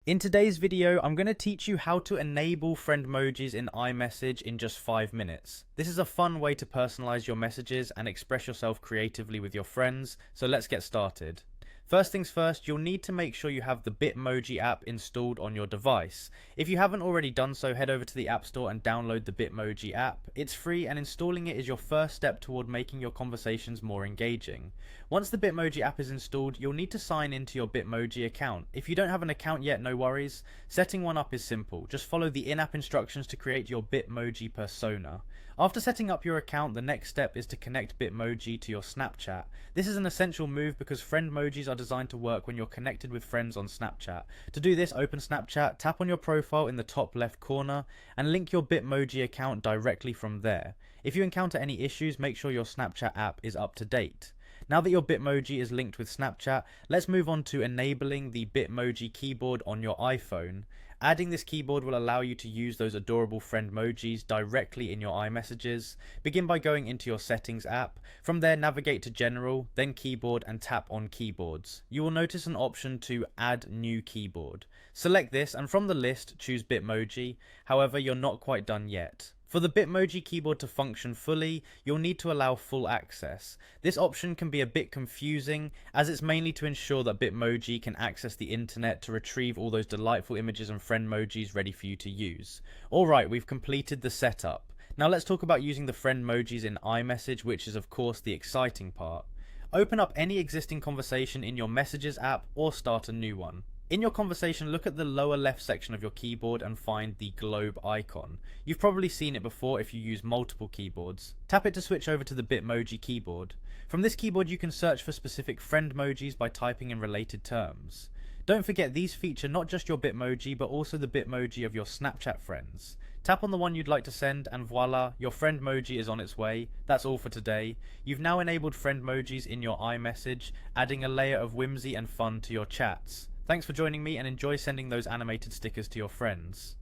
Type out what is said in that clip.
In today's video, I'm going to teach you how to enable Friendmojis in iMessage in just 5 minutes. This is a fun way to personalize your messages and express yourself creatively with your friends, so let's get started. First things first, you'll need to make sure you have the Bitmoji app installed on your device. If you haven't already done so, head over to the App Store and download the Bitmoji app. It's free and installing it is your first step toward making your conversations more engaging. Once the Bitmoji app is installed, you'll need to sign into your Bitmoji account. If you don't have an account yet, no worries. Setting one up is simple. Just follow the in-app instructions to create your Bitmoji persona. After setting up your account, the next step is to connect Bitmoji to your Snapchat. This is an essential move because Friendmojis are designed to work when you're connected with friends on Snapchat. To do this, open Snapchat, tap on your profile in the top left corner, and link your Bitmoji account directly from there. If you encounter any issues, make sure your Snapchat app is up to date. Now that your Bitmoji is linked with Snapchat, let's move on to enabling the Bitmoji keyboard on your iPhone. Adding this keyboard will allow you to use those adorable Friendmojis directly in your iMessages. Begin by going into your Settings app. From there, navigate to General, then Keyboard, and tap on Keyboards. You will notice an option to Add New Keyboard. Select this, and from the list, choose Bitmoji. However, you're not quite done yet. For the Bitmoji keyboard to function fully, you'll need to allow full access. This option can be a bit confusing, as it's mainly to ensure that Bitmoji can access the internet to retrieve all those delightful images and Friendmojis ready for you to use. Alright, we've completed the setup. Now let's talk about using the Friendmojis in iMessage, which is of course the exciting part. Open up any existing conversation in your Messages app or start a new one. In your conversation, look at the lower left section of your keyboard and find the globe icon. You've probably seen it before if you use multiple keyboards. Tap it to switch over to the Bitmoji keyboard. From this keyboard you can search for specific Friendmojis by typing in related terms. Don't forget, these feature not just your Bitmoji but also the Bitmoji of your Snapchat friends. Tap on the one you'd like to send and voila, your Friendmoji is on its way. That's all for today. You've now enabled Friendmojis in your iMessage, adding a layer of whimsy and fun to your chats. Thanks for joining me and enjoy sending those animated stickers to your friends.